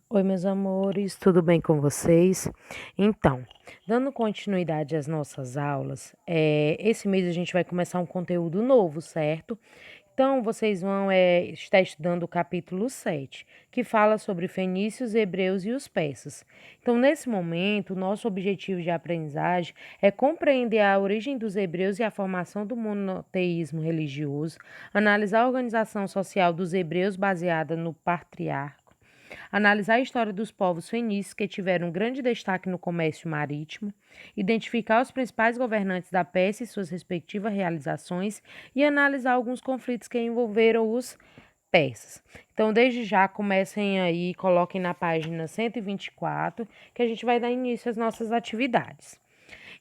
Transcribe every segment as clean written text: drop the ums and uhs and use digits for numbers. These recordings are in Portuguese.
Oi, meus amores, tudo bem com vocês? Então, dando continuidade às nossas aulas, esse mês a gente vai começar um conteúdo novo, certo? Então, vocês vão estar estudando o capítulo 7, que fala sobre fenícios, hebreus e os persas. Então, nesse momento, o nosso objetivo de aprendizagem é compreender a origem dos hebreus e a formação do monoteísmo religioso, analisar a organização social dos hebreus baseada no patriarca, analisar a história dos povos fenícios que tiveram grande destaque no comércio marítimo, identificar os principais governantes da Pérsia e suas respectivas realizações e analisar alguns conflitos que envolveram os persas. Então, desde já, comecem aí, coloquem na página 124, que a gente vai dar início às nossas atividades.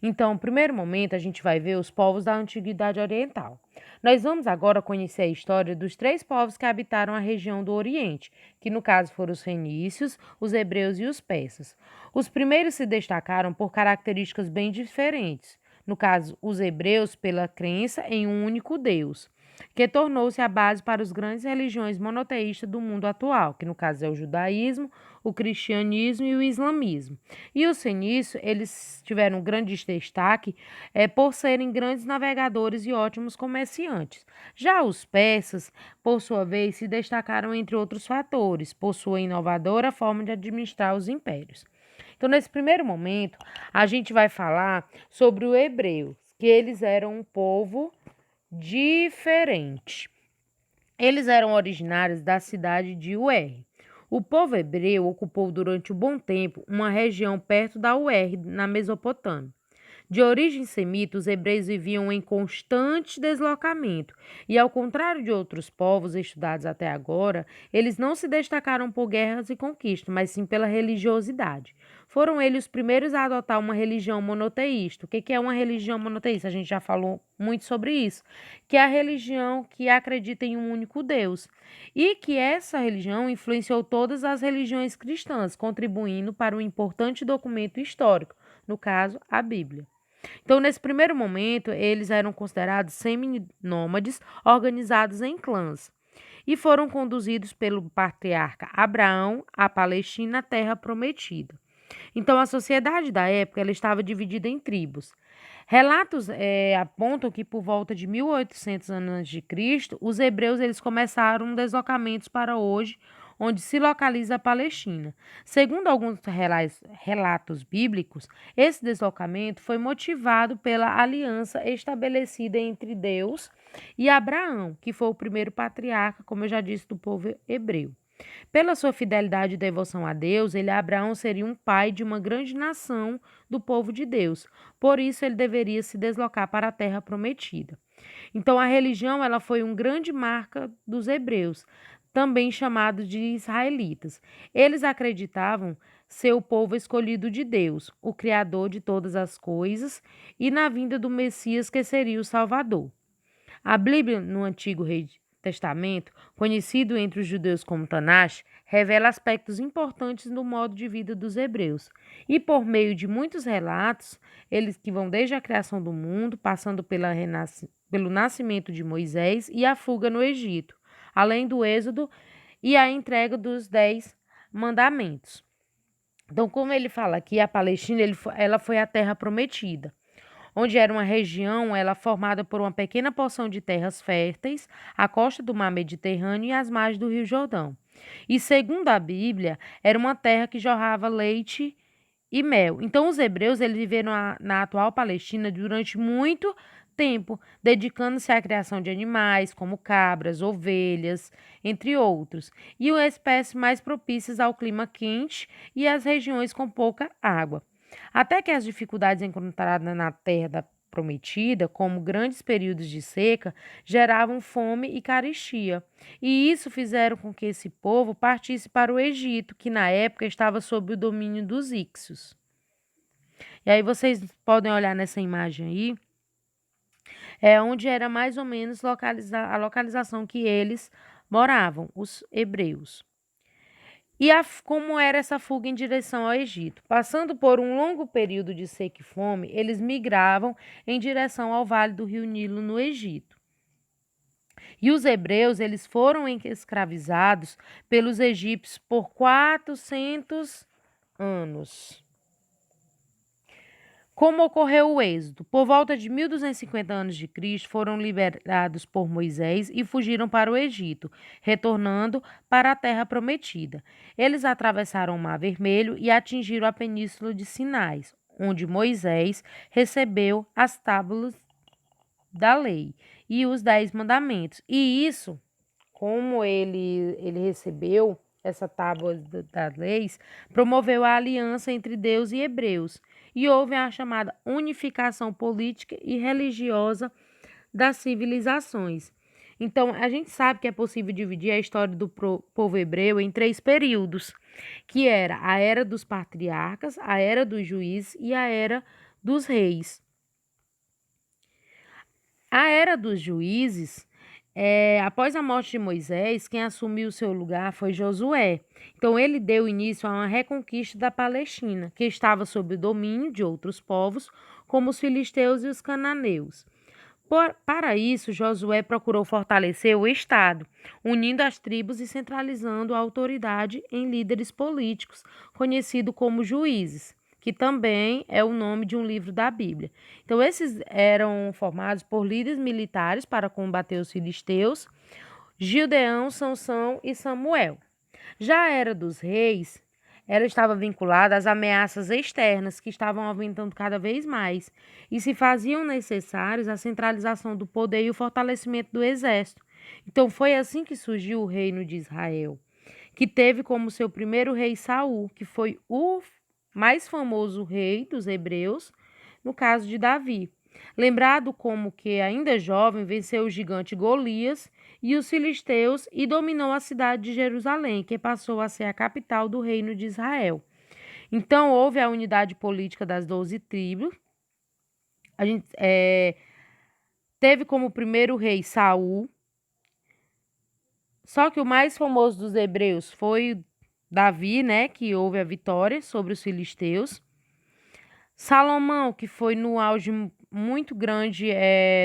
Então, no primeiro momento, a gente vai ver os povos da Antiguidade Oriental. Nós vamos agora conhecer a história dos três povos que habitaram a região do Oriente, que no caso foram os fenícios, os hebreus e os persas. Os primeiros se destacaram por características bem diferentes. No caso, os hebreus pela crença em um único Deus, que tornou-se a base para as grandes religiões monoteístas do mundo atual, que no caso é o judaísmo, o cristianismo e o islamismo. E os fenícios, eles tiveram um grande destaque por serem grandes navegadores e ótimos comerciantes. Já os persas, por sua vez, se destacaram entre outros fatores, por sua inovadora forma de administrar os impérios. Então, nesse primeiro momento, a gente vai falar sobre o hebreu, que eles eram um povo diferente. Eles eram originários da cidade de Ur. O povo hebreu ocupou durante um bom tempo uma região perto da Ur, na Mesopotâmia. De origem semita, os hebreus viviam em constante deslocamento, e ao contrário de outros povos estudados até agora, eles não se destacaram por guerras e conquistas, mas sim pela religiosidade. Foram eles os primeiros a adotar uma religião monoteísta. O que é uma religião monoteísta? A gente já falou muito sobre isso, que é a religião que acredita em um único Deus, e que essa religião influenciou todas as religiões cristãs, contribuindo para um importante documento histórico, no caso, a Bíblia. Então, nesse primeiro momento, eles eram considerados semi-nômades, organizados em clãs, e foram conduzidos pelo patriarca Abraão à Palestina, terra prometida. Então, a sociedade da época ela estava dividida em tribos. Relatos apontam que por volta de 1800 a.C., os hebreus eles começaram deslocamentos para hoje, onde se localiza a Palestina. Segundo alguns relatos bíblicos, esse deslocamento foi motivado pela aliança estabelecida entre Deus e Abraão, que foi o primeiro patriarca, como eu já disse, do povo hebreu. Pela sua fidelidade e devoção a Deus, Abraão seria um pai de uma grande nação do povo de Deus. Por isso, ele deveria se deslocar para a terra prometida. Então, a religião ela foi uma grande marca dos hebreus, também chamados de israelitas. Eles acreditavam ser o povo escolhido de Deus, o Criador de todas as coisas, e na vinda do Messias, que seria o Salvador. A Bíblia, no Antigo Testamento, conhecido entre os judeus como Tanakh, revela aspectos importantes do modo de vida dos hebreus. E por meio de muitos relatos, eles que vão desde a criação do mundo, passando pelo nascimento de Moisés e a fuga no Egito, além do êxodo e a entrega dos 10 mandamentos. Então, como ele fala aqui, a Palestina ela foi a terra prometida, onde era uma região ela formada por uma pequena porção de terras férteis, a costa do mar Mediterrâneo e as margens do Rio Jordão. E segundo a Bíblia, era uma terra que jorrava leite e mel. Então os hebreus eles viveram na atual Palestina durante muito tempo, dedicando-se à criação de animais como cabras, ovelhas, entre outros, e espécies mais propícias ao clima quente e às regiões com pouca água. Até que as dificuldades encontradas na terra prometida, como grandes períodos de seca, geravam fome e carestia. E isso fizeram com que esse povo partisse para o Egito, que na época estava sob o domínio dos Ixos. E aí vocês podem olhar nessa imagem aí, onde era mais ou menos a localização que eles moravam, os hebreus. E como era essa fuga em direção ao Egito? Passando por um longo período de seca e fome, eles migravam em direção ao vale do rio Nilo, no Egito. E os hebreus, eles foram escravizados pelos egípcios por 400 anos. Como ocorreu o êxodo? Por volta de 1250 anos de Cristo, foram liberados por Moisés e fugiram para o Egito, retornando para a terra prometida. Eles atravessaram o Mar Vermelho e atingiram a península de Sinai, onde Moisés recebeu as tábuas da lei e os 10 mandamentos. E isso, como ele recebeu essa tábua das leis, promoveu a aliança entre Deus e hebreus. E houve a chamada unificação política e religiosa das civilizações. Então, a gente sabe que é possível dividir a história do povo hebreu em 3 períodos, que era a era dos patriarcas, a era dos juízes e a era dos reis. A era dos juízes, após a morte de Moisés, quem assumiu seu lugar foi Josué. Então, ele deu início a uma reconquista da Palestina, que estava sob o domínio de outros povos, como os filisteus e os cananeus. Para isso, Josué procurou fortalecer o Estado, unindo as tribos e centralizando a autoridade em líderes políticos, conhecidos como juízes, que também é o nome de um livro da Bíblia. Então, esses eram formados por líderes militares para combater os filisteus, Gideão, Sansão e Samuel. Já a era dos reis, ela estava vinculada às ameaças externas que estavam aumentando cada vez mais e se faziam necessários a centralização do poder e o fortalecimento do exército. Então foi assim que surgiu o reino de Israel, que teve como seu primeiro rei Saul, que foi o mais famoso rei dos hebreus, no caso de Davi. Lembrado como que, ainda jovem, venceu o gigante Golias e os filisteus e dominou a cidade de Jerusalém, que passou a ser a capital do reino de Israel. Então, houve a unidade política das 12 tribos. A gente teve como primeiro rei Saul. Só que o mais famoso dos hebreus foi Davi, né, que houve a vitória sobre os filisteus. Salomão, que foi no auge muito grande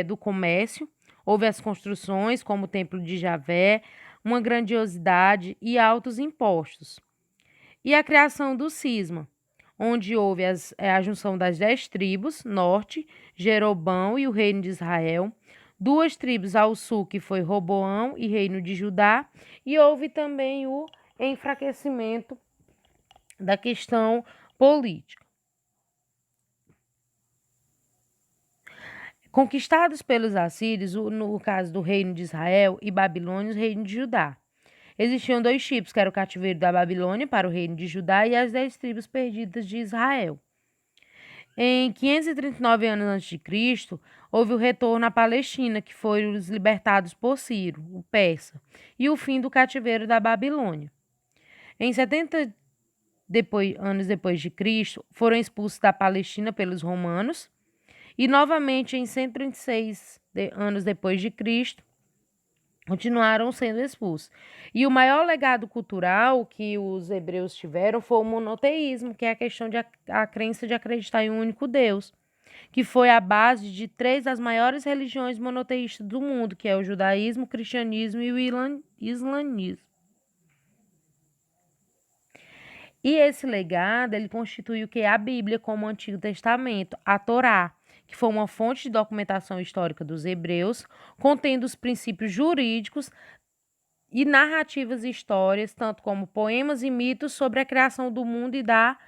do comércio, houve as construções, como o Templo de Javé, uma grandiosidade e altos impostos. E a criação do cisma, onde houve a junção das 10 tribos, norte, Jeroboão e o reino de Israel, 2 tribos ao sul, que foi Roboão e reino de Judá, e houve também o enfraquecimento da questão política. Conquistados pelos assírios, no caso do reino de Israel, e Babilônia, o reino de Judá. Existiam 2 tipos, que era o cativeiro da Babilônia para o reino de Judá e as 10 tribos perdidas de Israel. Em 539 anos antes de Cristo, houve o retorno à Palestina, que foram os libertados por Ciro, o persa, e o fim do cativeiro da Babilônia. Em 70 anos depois de Cristo, foram expulsos da Palestina pelos romanos, e novamente em 136 anos depois de Cristo, continuaram sendo expulsos. E o maior legado cultural que os hebreus tiveram foi o monoteísmo, que é a questão de a crença de acreditar em um único Deus, que foi a base de 3 das maiores religiões monoteístas do mundo, que é o judaísmo, o cristianismo e o islamismo. E esse legado, ele constitui o que é a Bíblia como o Antigo Testamento, a Torá, que foi uma fonte de documentação histórica dos hebreus, contendo os princípios jurídicos e narrativas e histórias, tanto como poemas e mitos sobre a criação do mundo e da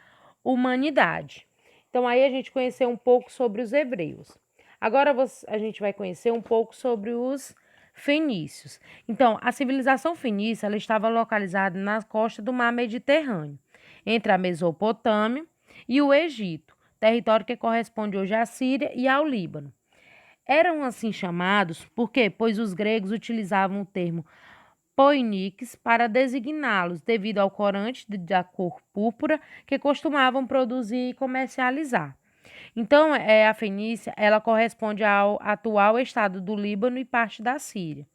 humanidade. Então, aí a gente conheceu um pouco sobre os hebreus. Agora a gente vai conhecer um pouco sobre os fenícios. Então, a civilização fenícia ela estava localizada na costa do mar Mediterrâneo, entre a Mesopotâmia e o Egito, território que corresponde hoje à Síria e ao Líbano. Eram assim chamados porque, pois os gregos utilizavam o termo poinix para designá-los, devido ao corante da cor púrpura que costumavam produzir e comercializar. Então, a Fenícia, ela corresponde ao atual estado do Líbano e parte da Síria,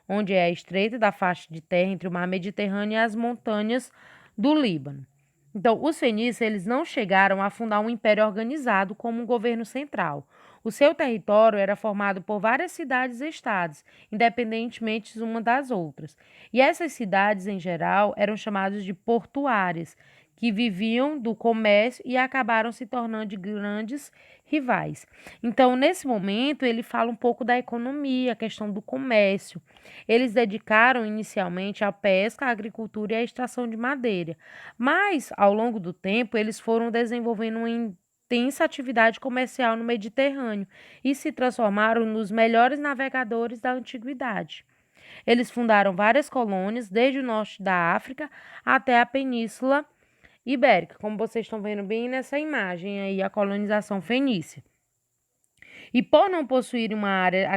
onde é a estreita da faixa de terra entre o mar Mediterrâneo e as montanhas do Líbano. Então, os fenícios, eles não chegaram a fundar um império organizado como um governo central. O seu território era formado por várias cidades-estados, independentemente uma das outras. E essas cidades, em geral, eram chamadas de portuárias, que viviam do comércio e acabaram se tornando de grandes rivais. Então, nesse momento, ele fala um pouco da economia, a questão do comércio. Eles dedicaram inicialmente à pesca, à agricultura e à extração de madeira, mas, ao longo do tempo, eles foram desenvolvendo uma intensa atividade comercial no Mediterrâneo e se transformaram nos melhores navegadores da antiguidade. Eles fundaram várias colônias, desde o norte da África até a Península Ibérica, como vocês estão vendo bem nessa imagem aí, a colonização fenícia. E por não possuírem uma área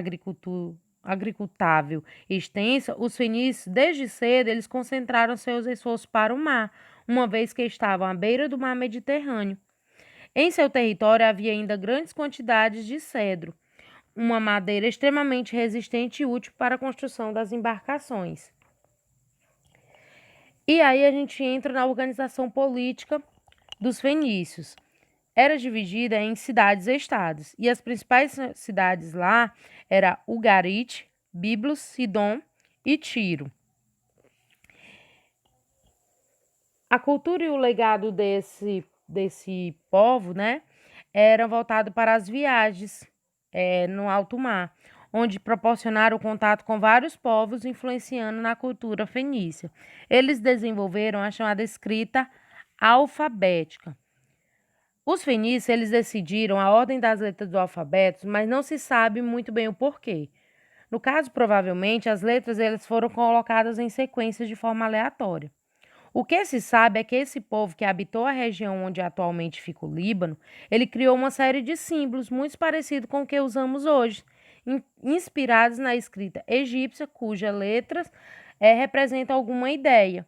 agricultável extensa, os fenícios, desde cedo, eles concentraram seus esforços para o mar, uma vez que estavam à beira do mar Mediterrâneo. Em seu território havia ainda grandes quantidades de cedro, uma madeira extremamente resistente e útil para a construção das embarcações. E aí a gente entra na organização política dos fenícios. Era dividida em cidades-estados, e as principais cidades lá eram Ugarit, Biblos, Sidom e Tiro. A cultura e o legado desse povo, né, eram voltados para as viagens no alto mar, onde proporcionaram contato com vários povos, influenciando na cultura fenícia. Eles desenvolveram a chamada escrita alfabética. Os fenícios, eles decidiram a ordem das letras do alfabeto, mas não se sabe muito bem o porquê. No caso, provavelmente, as letras elas foram colocadas em sequências de forma aleatória. O que se sabe é que esse povo que habitou a região onde atualmente fica o Líbano, ele criou uma série de símbolos muito parecidos com o que usamos hoje, inspirados na escrita egípcia, cujas letras representam alguma ideia.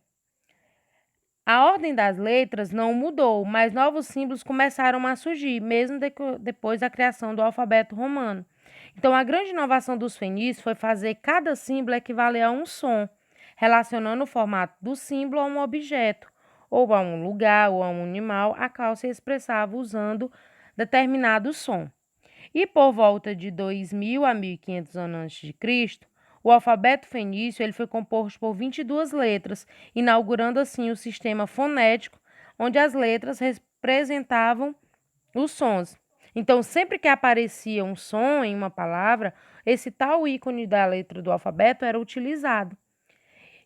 A ordem das letras não mudou, mas novos símbolos começaram a surgir, mesmo depois da criação do alfabeto romano. Então, a grande inovação dos fenícios foi fazer cada símbolo equivaler a um som, relacionando o formato do símbolo a um objeto, ou a um lugar, ou a um animal, a qual se expressava usando determinado som. E por volta de 2000 a 1500 anos a.C., o alfabeto fenício ele foi composto por 22 letras, inaugurando assim o sistema fonético, onde as letras representavam os sons. Então, sempre que aparecia um som em uma palavra, esse tal ícone da letra do alfabeto era utilizado.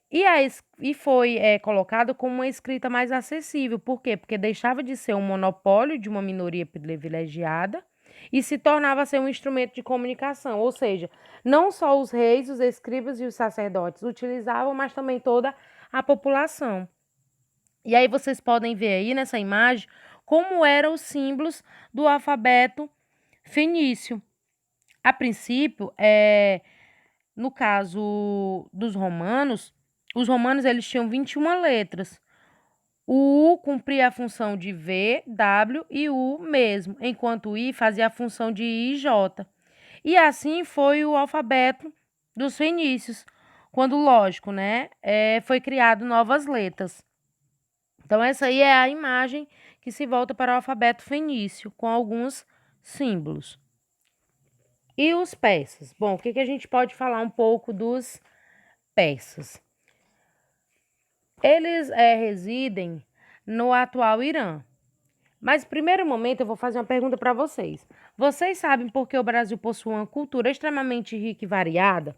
E foi colocado como uma escrita mais acessível. Por quê? Porque deixava de ser um monopólio de uma minoria privilegiada e se tornava a ser um instrumento de comunicação. Ou seja, não só os reis, os escribas e os sacerdotes utilizavam, mas também toda a população. E aí vocês podem ver aí nessa imagem como eram os símbolos do alfabeto fenício. A princípio, no caso dos romanos, os romanos eles tinham 21 letras. O U cumpria a função de V, W e U mesmo, enquanto o I fazia a função de I e J. E assim foi o alfabeto dos fenícios, quando, lógico, né, foi criado novas letras. Então, essa aí é a imagem que se volta para o alfabeto fenício, com alguns símbolos. E os persas? Bom, o que a gente pode falar um pouco dos persas? Eles residem no atual Irã. Mas, no primeiro momento, eu vou fazer uma pergunta para vocês. Vocês sabem por que o Brasil possui uma cultura extremamente rica e variada?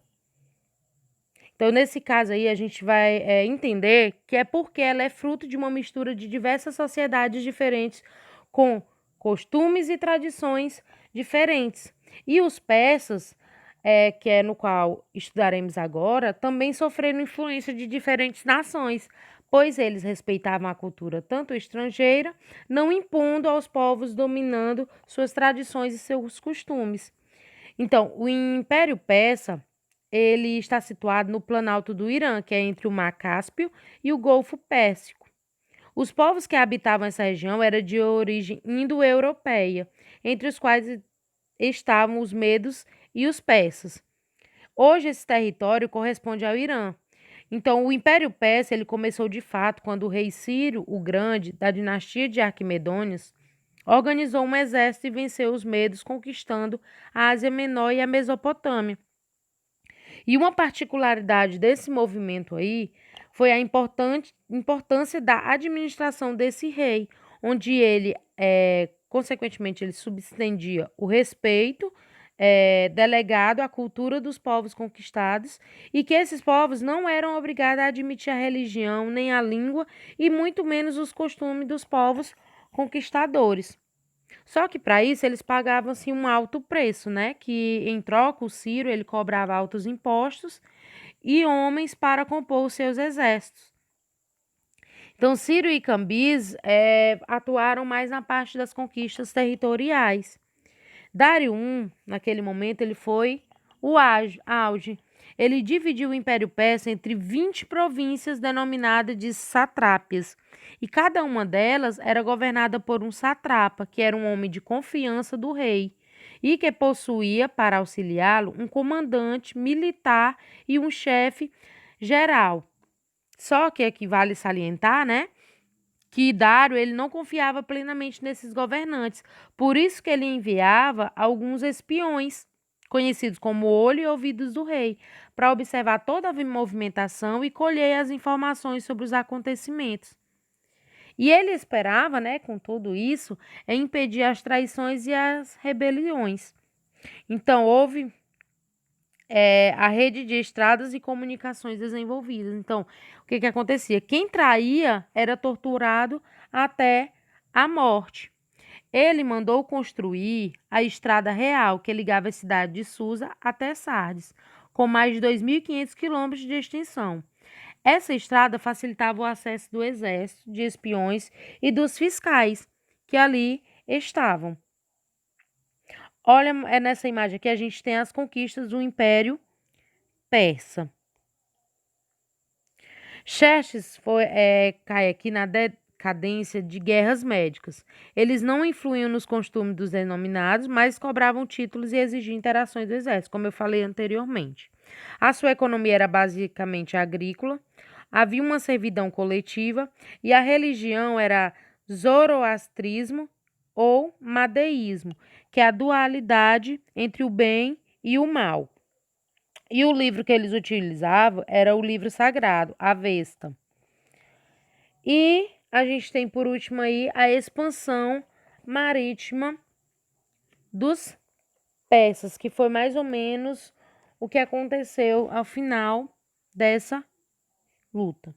Então, nesse caso aí, a gente vai entender que é porque ela é fruto de uma mistura de diversas sociedades diferentes, com costumes e tradições diferentes. E os persas, que é no qual estudaremos agora, também sofreram influência de diferentes nações, pois eles respeitavam a cultura tanto estrangeira, não impondo aos povos dominando suas tradições e seus costumes. Então, o Império Persa, ele está situado no planalto do Irã, que é entre o Mar Cáspio e o Golfo Pérsico. Os povos que habitavam essa região eram de origem indo-europeia, entre os quais estavam os medos e os persas. Hoje esse território corresponde ao Irã. Então, o Império Persa ele começou de fato quando o rei Ciro o Grande, da dinastia de Arquimedônios, organizou um exército e venceu os medos, conquistando a Ásia Menor e a Mesopotâmia. E uma particularidade desse movimento aí foi a importância da administração desse rei, onde ele, consequentemente, ele substendia o respeito delegado à cultura dos povos conquistados e que esses povos não eram obrigados a admitir a religião, nem a língua e muito menos os costumes dos povos conquistadores. Só que para isso eles pagavam assim um alto preço, né? Que em troca o Ciro ele cobrava altos impostos e homens para compor os seus exércitos. Então Ciro e Cambises atuaram mais na parte das conquistas territoriais. Dário I, naquele momento, ele foi o auge. Ele dividiu o Império Persa entre 20 províncias denominadas de satrápias, e cada uma delas era governada por um satrapa, que era um homem de confiança do rei, e que possuía, para auxiliá-lo, um comandante militar e um chefe geral. Só que aqui vale salientar, né, que Dário ele não confiava plenamente nesses governantes. Por isso que ele enviava alguns espiões, conhecidos como olho e ouvidos do rei, para observar toda a movimentação e colher as informações sobre os acontecimentos. E ele esperava, né, com tudo isso, impedir as traições e as rebeliões. Então, houve a rede de estradas e comunicações desenvolvidas. Então, o que acontecia? Quem traía era torturado até a morte. Ele mandou construir a estrada real que ligava a cidade de Susa até Sardes, com mais de 2.500 quilômetros de extensão. Essa estrada facilitava o acesso do exército, de espiões e dos fiscais que ali estavam. Olha, é nessa imagem aqui a gente tem as conquistas do Império Persa. Xerxes cai aqui na decadência de guerras médicas. Eles não influíam nos costumes dos denominados, mas cobravam títulos e exigiam interações do exército, como eu falei anteriormente. A sua economia era basicamente agrícola, havia uma servidão coletiva e a religião era zoroastrismo ou madeísmo, que é a dualidade entre o bem e o mal. E o livro que eles utilizavam era o livro sagrado, Avesta. E a gente tem por último aí a expansão marítima dos persas, que foi mais ou menos o que aconteceu ao final dessa luta.